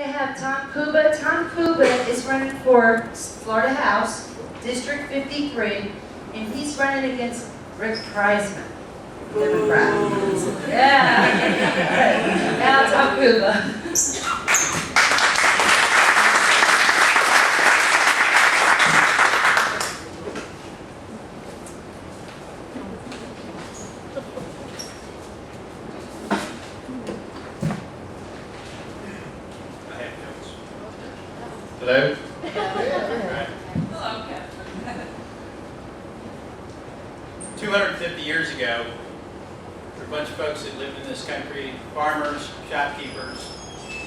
to have Tom Cuba. Tom Cuba is running for Florida House, District 53, and he's running against Rick Preisman, Democrat. Yeah. Now Tom Cuba. Hello? Hello, Kevin. 250 years ago, there were a bunch of folks that lived in this country, farmers, shopkeepers,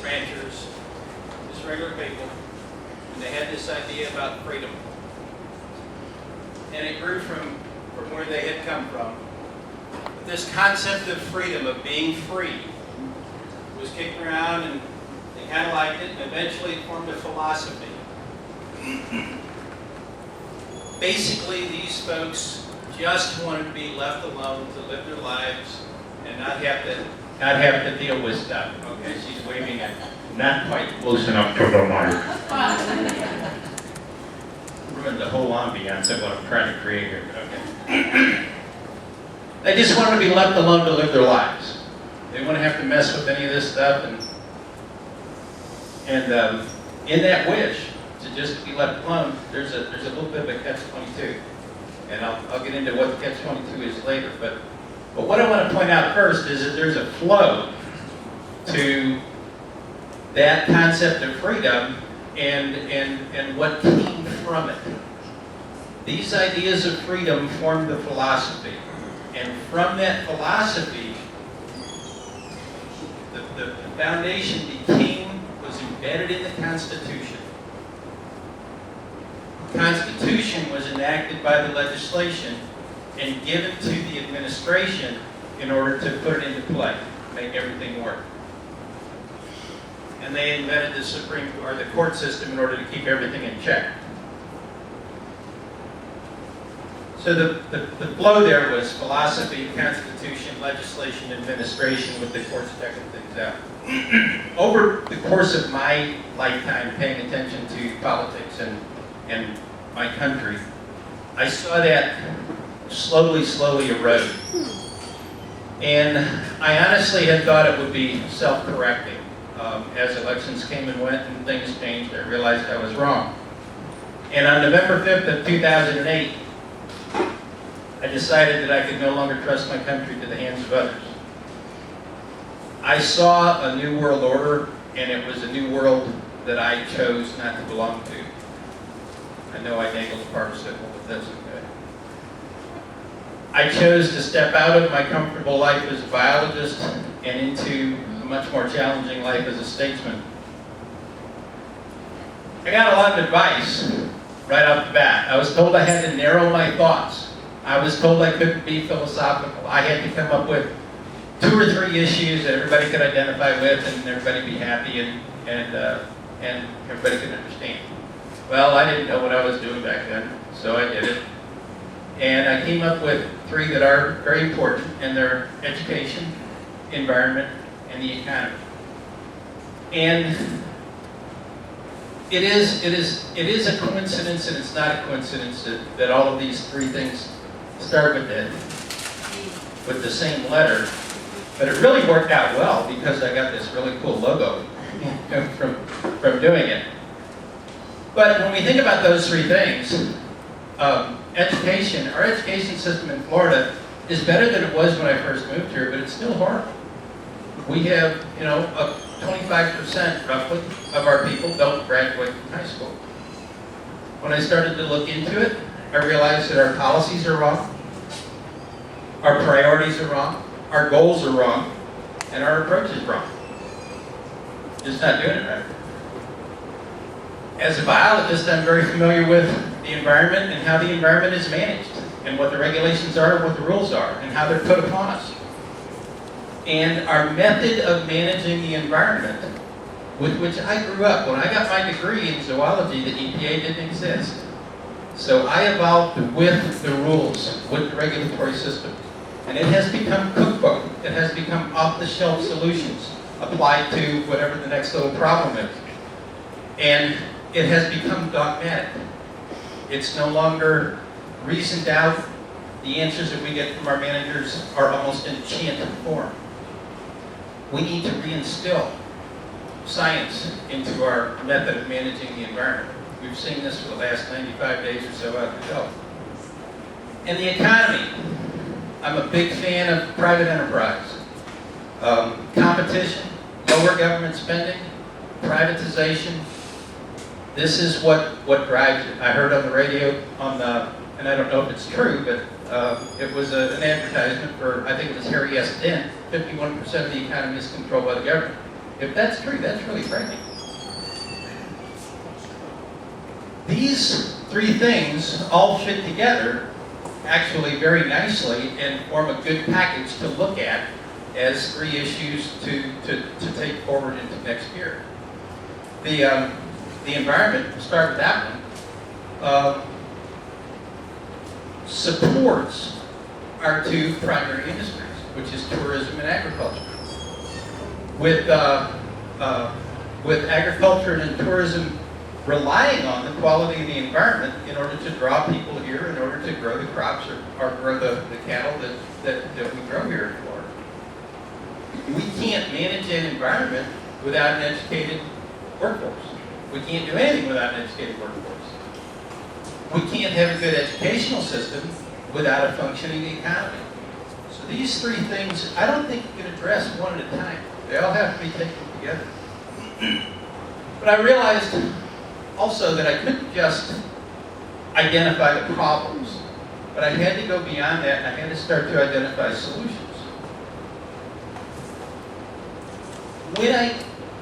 ranchers, just regular people, and they had this idea about freedom. And it grew from where they had come from. But this concept of freedom, of being free, was kicked around, and they kind of liked it, and eventually it formed a philosophy. Basically, these folks just wanted to be left alone to live their lives and not have to deal with stuff. Okay, she's waving it. Not quite close enough to the mic. Ruined the whole ambiance of what I'm trying to create here. Okay. They just want to be left alone to live their lives. They wouldn't have to mess with any of this stuff, and in that wish to just be left alone, there's a little bit of a catch-22, and I'll get into what the catch-22 is later. But what I want to point out first is that there's a flow to that concept of freedom and what came from it. These ideas of freedom formed the philosophy, and from that philosophy, the foundation was embedded in the Constitution. The Constitution was enacted by the legislation and given to the administration in order to put it into play, make everything work. And they invented the court system in order to keep everything in check. So the flow there was philosophy, constitution, legislation, administration, with the courts checking things out. Over the course of my lifetime paying attention to politics and my country, I saw that slowly erode. And I honestly had thought it would be self-correcting. As elections came and went and things changed, I realized I was wrong. And on November 5th of 2008, I decided that I could no longer trust my country to the hands of others. I saw a new world order, and it was a new world that I chose not to belong to. I know I dangled a participle, but that's okay. I chose to step out of my comfortable life as a biologist and into a much more challenging life as a statesman. I got a lot of advice right off the bat. I was told I had to narrow my thoughts. I was told I couldn't be philosophical. I had to come up with 2 or 3 issues that everybody could identify with, and everybody be happy, and everybody could understand. Well, I didn't know what I was doing back then, so I did it. And I came up with 3 that are very important, and they're education, environment, and the economy. And it is a coincidence, and it's not a coincidence that all of these 3 things start with the same letter. But it really worked out well because I got this really cool logo from doing it. But when we think about those 3 things, education, our education system in Florida is better than it was when I first moved here, but it's still horrible. We have, 25% roughly of our people don't graduate from high school. When I started to look into it, I realized that our policies are wrong, our priorities are wrong, our goals are wrong, and our approach is wrong. Just not doing it right. As a biologist, I'm very familiar with the environment and how the environment is managed, and what the regulations are, and what the rules are, and how they're put upon us. And our method of managing the environment, with which I grew up, when I got my degree in zoology, the EPA didn't exist. So I evolved with the rules, with the regulatory system. And it has become cookbook. It has become off-the-shelf solutions applied to whatever the next little problem is. And it has become dogmatic. It's no longer reasoned out. The answers that we get from our managers are almost in chanted form. We need to reinstill science into our method of managing the environment. We've seen this for the last 95 days or so out of the Gulf. And the economy. I'm a big fan of private enterprise. Competition, lower government spending, privatization. This is what drives it. I heard on the radio, and I don't know if it's true, but it was an advertisement for, I think it was Harry S. Dent, 51% of the economy is controlled by the government. If that's true, that's really frightening. These three things all fit together actually very nicely and form a good package to look at as three issues to take forward into next year. The environment, we'll start with that one, supports our two primary industries, which is tourism and agriculture. With agriculture and tourism relying on the quality of the environment in order to draw people here, in order to grow the crops or grow the cattle that we grow here in Florida. We can't manage an environment without an educated workforce. We can't do anything without an educated workforce. We can't have a good educational system without a functioning economy. So these three things, I don't think you can address one at a time. They all have to be taken together. But I realized also that I couldn't just identify the problems, but I had to go beyond that and I had to start to identify solutions.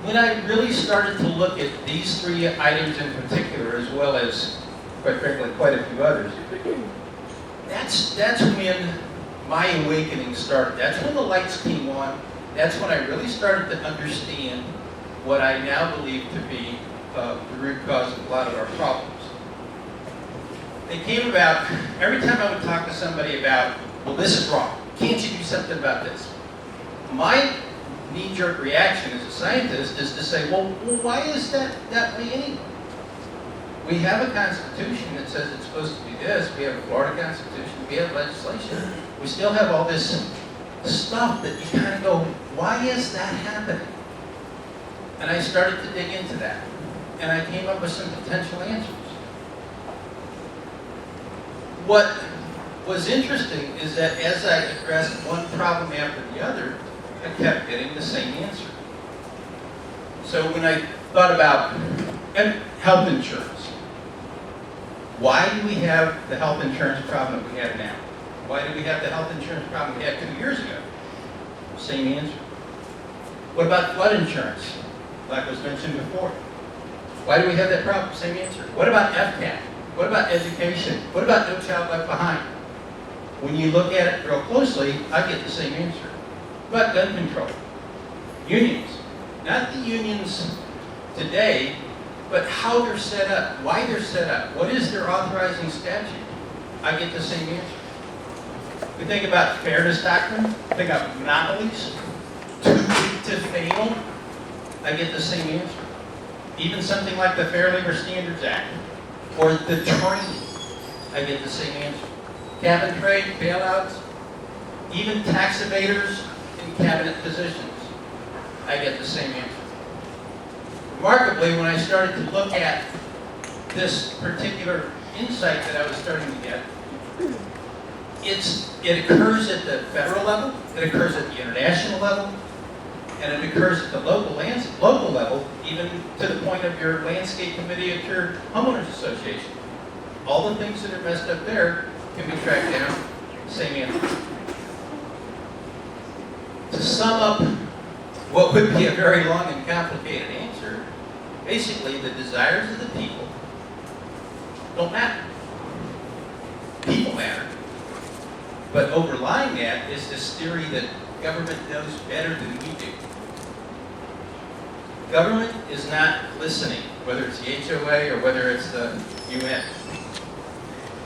When I really started to look at these three items in particular, as well as, quite frankly, quite a few others, that's when my awakening started. That's when the lights came on. That's when I really started to understand what I now believe to be the root cause of a lot of our problems. They came about, every time I would talk to somebody about, well, this is wrong. Can't you do something about this? My knee-jerk reaction as a scientist is to say, well, why is that way anyway? We have a constitution that says it's supposed to be this. We have a Florida constitution. We have legislation. We still have all this stuff that you kind of go, why is that happening? And I started to dig into that. And I came up with some potential answers. What was interesting is that as I addressed one problem after the other, I kept getting the same answer. So when I thought about health insurance, why do we have the health insurance problem that we have now? Why do we have the health insurance problem we had 2 years ago? Same answer. What about flood insurance, like was mentioned before? Why do we have that problem? Same answer. What about FCAT? What about education? What about No Child Left Behind? When you look at it real closely, I get the same answer. What about gun control? Unions. Not the unions today, but how they're set up, why they're set up, what is their authorizing statute? I get the same answer. We think about fairness doctrine, think about monopolies, too big to fail, I get the same answer. Even something like the Fair Labor Standards Act, or the training, I get the same answer. Cap and trade, bailouts, even tax evaders in cabinet positions, I get the same answer. Remarkably, when I started to look at this particular insight that I was starting to get, it occurs at the federal level, it occurs at the international level, and it occurs at the local level, even to the point of your landscape committee at your homeowners association. All the things that are messed up there can be tracked down, same answer. To sum up what would be a very long and complicated answer, basically the desires of the people don't matter. People matter. But overlying that is this theory that government knows better than we do. Government is not listening, whether it's the HOA or whether it's the UN.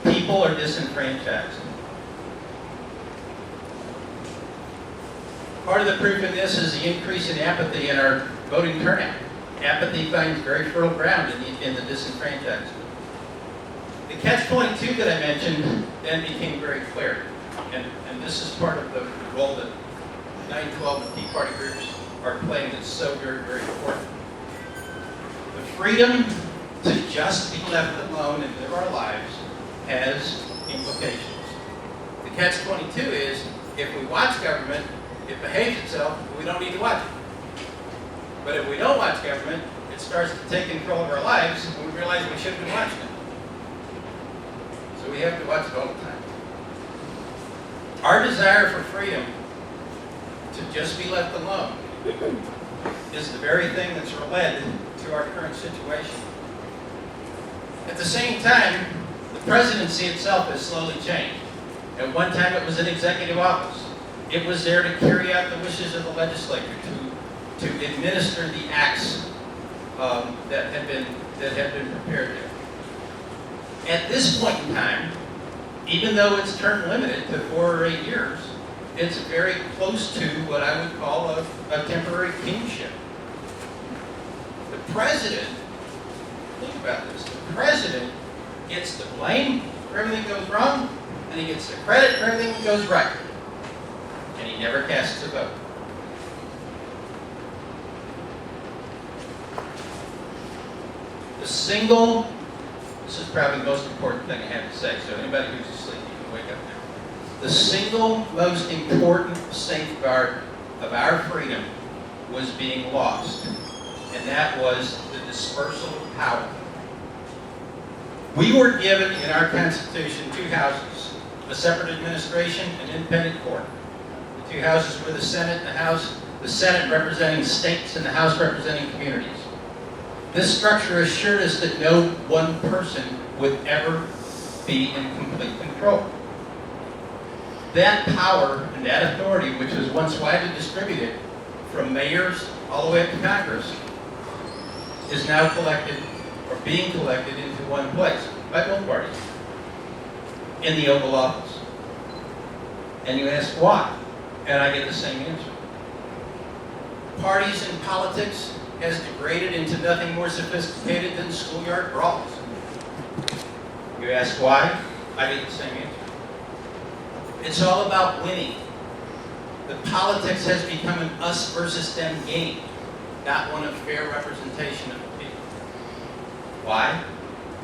People are disenfranchised. Part of the proof in this is the increase in apathy in our voting turnout. Apathy finds very fertile ground in the disenfranchised. The catch-22 that I mentioned then became very clear, and this is part of the role that 9/12 and Tea Party groups are playing that's so very, very important. The freedom to just be left alone and live our lives has implications. The catch-22 is, if we watch government, it behaves itself, we don't need to watch it. But if we don't watch government, it starts to take control of our lives, and we realize we shouldn't be watching it. So we have to watch it all the time. Our desire for freedom to just be left alone is the very thing that's led to our current situation. At the same time, the presidency itself has slowly changed. At one time, it was an executive office. It was there to carry out the wishes of the legislature, to administer the acts that had been prepared there. At this point in time, even though it's term limited to 4 or 8 years, it's very close to what I would call a temporary kingship. The president, think about this, the president gets the blame for everything that goes wrong, and he gets the credit for everything that goes right. And he never casts a vote. This is probably the most important thing I have to say, so anybody who's asleep, you can wake up now. The single most important safeguard of our freedom was being lost, and that was the dispersal of power. We were given in our Constitution 2 houses, a separate administration and independent court. The 2 houses were the Senate and the House, the Senate representing states and the House representing communities. This structure assured us that no one person would ever be in complete control. That power and that authority, which was once widely distributed from mayors all the way up to Congress, is now collected or being collected into one place by both parties in the Oval Office. And you ask why? And I get the same answer. Parties in politics has degraded into nothing more sophisticated than schoolyard brawls. You ask why? I get the same answer. It's all about winning. The politics has become an us versus them game, not one of fair representation of the people. Why?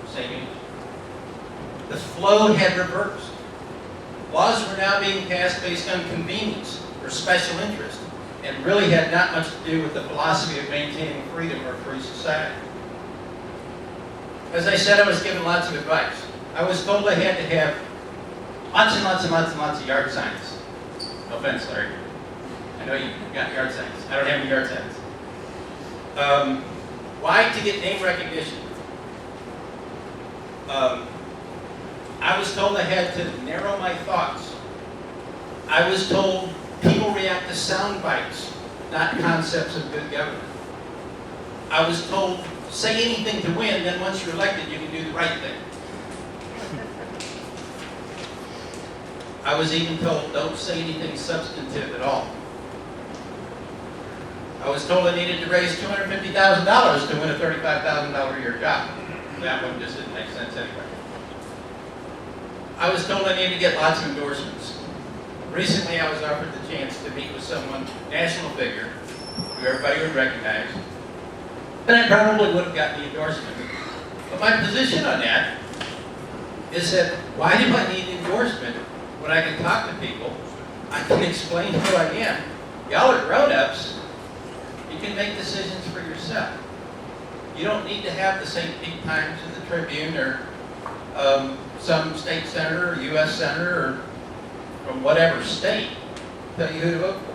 Same answer. The flow had reversed. Laws were now being passed based on convenience or special interest, and really had not much to do with the philosophy of maintaining freedom or free society. As I said, I was given lots of advice. I was told I had to have lots and lots and lots and lots of yard signs. No offense, Larry. I know you've got yard signs. I don't have any yard signs. Why? To get name recognition. I was told I had to narrow my thoughts. I was told people react to sound bites, not concepts of good government. I was told, say anything to win, then once you're elected, you can do the right thing. I was even told, don't say anything substantive at all. I was told I needed to raise $250,000 to win a $35,000 a year job. That one just didn't make sense anyway. I was told I needed to get lots of endorsements. Recently, I was offered the chance to meet with someone, national figure, who everybody would recognize, and I probably would have gotten the endorsement. But my position on that is that why do I need endorsement when I can talk to people? I can explain who I am. Y'all are grown-ups. You can make decisions for yourself. You don't need to have the St. Pete Times and the Tribune or some state senator or U.S. senator or from whatever state tell you who to vote for.